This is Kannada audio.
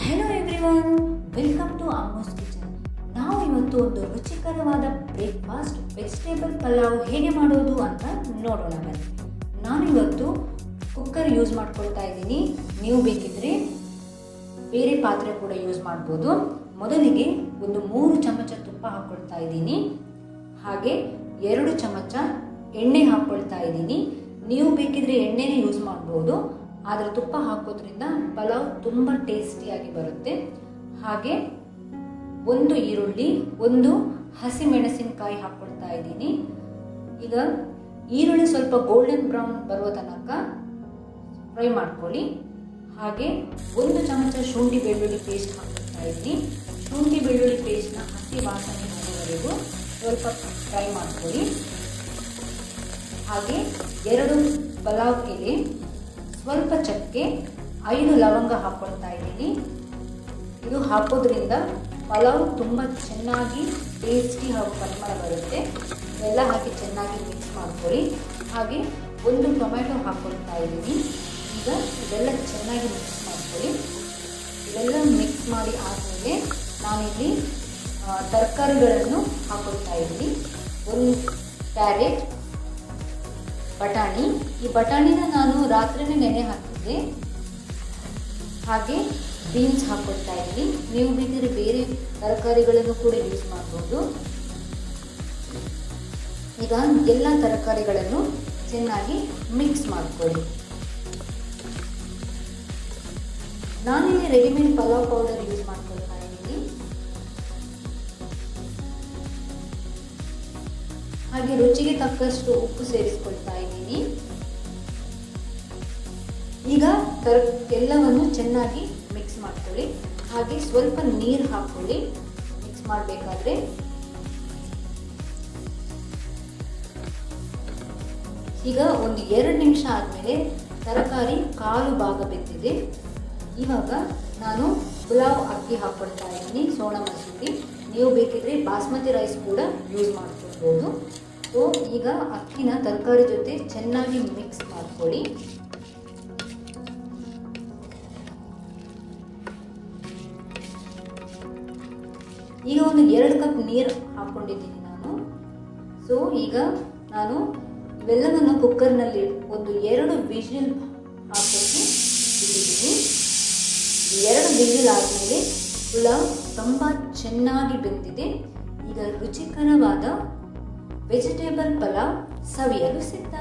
Hello everyone, welcome to Ammu's kitchen. ನಾವು ಇವತ್ತು ಒಂದು ರುಚಿಕರವಾದ ಬ್ರೇಕ್ಫಾಸ್ಟ್ ವೆಜಿಟೇಬಲ್ ಪಲಾವ್ ಹೇಗೆ ಮಾಡೋದು ಅಂತ ನೋಡೋಣ ಬನ್ನಿ. ನಾನು ಇವತ್ತು ಕುಕ್ಕರ್ ಯೂಸ್ ಮಾಡ್ಕೊಳ್ತಾ ಇದ್ದೀನಿ. ನೀವು ಬೇಕಿದ್ರೆ ಬೇರೆ ಪಾತ್ರೆ ಕೂಡ ಯೂಸ್ ಮಾಡ್ಬೋದು. ಮೊದಲಿಗೆ ಒಂದು 3 ಚಮಚ ತುಪ್ಪ ಹಾಕ್ಕೊಳ್ತಾ ಇದ್ದೀನಿ. ಹಾಗೆ 2 ಚಮಚ ಎಣ್ಣೆ ಹಾಕ್ಕೊಳ್ತಾ ಇದ್ದೀನಿ. ನೀವು ಬೇಕಿದ್ರೆ ಎಣ್ಣೆನೇ ಯೂಸ್ ಮಾಡ್ಬೋದು, ಆದರೆ ತುಪ್ಪ ಹಾಕೋದ್ರಿಂದ ಪಲಾವ್ ತುಂಬ ಟೇಸ್ಟಿಯಾಗಿ ಬರುತ್ತೆ. ಹಾಗೆ 1 ಈರುಳ್ಳಿ, 1 ಹಸಿಮೆಣಸಿನಕಾಯಿ ಹಾಕ್ಕೊಳ್ತಾ ಇದ್ದೀನಿ. ಈಗ ಈರುಳ್ಳಿ ಸ್ವಲ್ಪ ಗೋಲ್ಡನ್ ಬ್ರೌನ್ ಬರುವ ತನಕ ಫ್ರೈ ಮಾಡ್ಕೊಳ್ಳಿ. ಹಾಗೆ 1 ಚಮಚ ಶುಂಠಿ ಬೆಳ್ಳುಳ್ಳಿ ಪೇಸ್ಟ್ ಹಾಕ್ಕೊಳ್ತಾ ಇದ್ದೀನಿ. ಶುಂಠಿ ಬೆಳ್ಳುಳ್ಳಿ ಪೇಸ್ಟ್ನ ಹಸಿ ವಾಸನೆ ಹೋಗೋವರೆಗೂ ಸ್ವಲ್ಪ ಫ್ರೈ ಮಾಡ್ಕೊಳ್ಳಿ. ಹಾಗೆ 2 ಪಲಾವ್ ಎಲೆ, ಸ್ವಲ್ಪ ಚಕ್ಕೆ, 5 ಲವಂಗ ಹಾಕ್ಕೊಳ್ತಾ ಇದ್ದೀನಿ. ಇದು ಹಾಕೋದ್ರಿಂದ ಪಲಾವ್ ತುಂಬ ಚೆನ್ನಾಗಿ ಟೇಸ್ಟಿ ಹಾಗೂ ಪರಿಮಳ ಬರುತ್ತೆ. ಎಲ್ಲ ಹಾಕಿ ಚೆನ್ನಾಗಿ ಮಿಕ್ಸ್ ಮಾಡ್ಕೊಳ್ಳಿ. ಹಾಗೆ 1 ಟೊಮ್ಯಾಟೊ ಹಾಕ್ಕೊಳ್ತಾ ಇದ್ದೀನಿ. ಈಗ ಇದೆಲ್ಲ ಚೆನ್ನಾಗಿ ಮಿಕ್ಸ್ ಮಾಡ್ಕೊಳ್ಳಿ. ಇದೆಲ್ಲ ಮಿಕ್ಸ್ ಮಾಡಿ ಆದಮೇಲೆ ನಾನಿಲ್ಲಿ ತರಕಾರಿಗಳನ್ನು ಹಾಕ್ಕೊಳ್ತಾ ಇದ್ದೀನಿ. 1 ಕ್ಯಾರೆಟ್, ಬಟಾಣಿ. ಈ ಬಟಾಣಿನ ನಾನು ರಾತ್ರಿನೇ ನೆನೆ ಹಾಕಿದ್ದೆ. ಹಾಗೆ ಬೀನ್ಸ್ ಹಾಕ್ಕೊಳ್ತಾ ಇದ್ದೀನಿ. ನೀವು ಬೇಕಿದ್ರೆ ಬೇರೆ ತರಕಾರಿಗಳನ್ನು ಕೂಡ ಯೂಸ್ ಮಾಡ್ಬೋದು. ಈಗ ಎಲ್ಲ ತರಕಾರಿಗಳನ್ನು ಚೆನ್ನಾಗಿ ಮಿಕ್ಸ್ ಮಾಡ್ಕೊಳ್ಳಿ. ನಾನಿಲ್ಲಿ ರೆಡಿಮೇಡ್ ಪಲಾವ್ ಪೌಡರ್ ಯೂಸ್ ಮಾಡ್ಕೊಳ್ತಾ ಇದ್ದೀನಿ. ಹಾಗೆ ರುಚಿಗೆ ತಕ್ಕಷ್ಟು ಉಪ್ಪು ಸೇರಿಸ್ಕೊಳ್ತಾ ಇದ್ದೀನಿ. ಈಗ ಎಲ್ಲವನ್ನು ಚೆನ್ನಾಗಿ ಮಿಕ್ಸ್ ಮಾಡ್ಕೊಳ್ಳಿ. ಹಾಗೆ ಸ್ವಲ್ಪ ನೀರು ಹಾಕ್ಕೊಳ್ಳಿ ಮಿಕ್ಸ್ ಮಾಡಬೇಕಾದ್ರೆ. ಈಗ ಒಂದು 2 ನಿಮಿಷ ಆದಮೇಲೆ ತರಕಾರಿ ಕಾಲು ಭಾಗ ಬೆಂದಿದೆ. ಇವಾಗ ನಾನು ಪುಲಾವ್ ಅಕ್ಕಿ ಹಾಕ್ಕೊಳ್ತಾ ಇದ್ದೀನಿ, ಸೋನಾ ಮಸೂರಿ. ನೀವು ಬೇಕಿದ್ರೆ ಬಾಸ್ಮತಿ ರೈಸ್ ಕೂಡ ಯೂಸ್ ಮಾಡ್ಕೊಳ್ಬೋದು. ಸೊ ಈಗ ಅಕ್ಕಿನ ತರಕಾರಿ ಜೊತೆ ಚೆನ್ನಾಗಿ ಮಿಕ್ಸ್ ಮಾಡ್ಕೊಳ್ಳಿ. ಈಗ ಒಂದು 2 ಕಪ್ ನೀರು ಹಾಕ್ಕೊಂಡಿದ್ದೀನಿ ನಾನು. ಸೊ ಈಗ ನಾನು ಇವೆಲ್ಲವನ್ನು ಕುಕ್ಕರ್ನಲ್ಲಿ ಒಂದು 2 ವಿಜಿಲ್ ಹಾಕಿ ಇಟ್ಟಿದ್ದೀನಿ. 2 ವಿಜಿಲ್ ಆದಮೇಲೆ ಪುಲಾವ್ ತುಂಬ ಚೆನ್ನಾಗಿ ಬೆಂದಿದೆ. ಈಗ ರುಚಿಕರವಾದ ವೆಜಿಟೇಬಲ್ ಪಲಾವ್ ಸವಿಯಲು ಸಿದ್ಧ.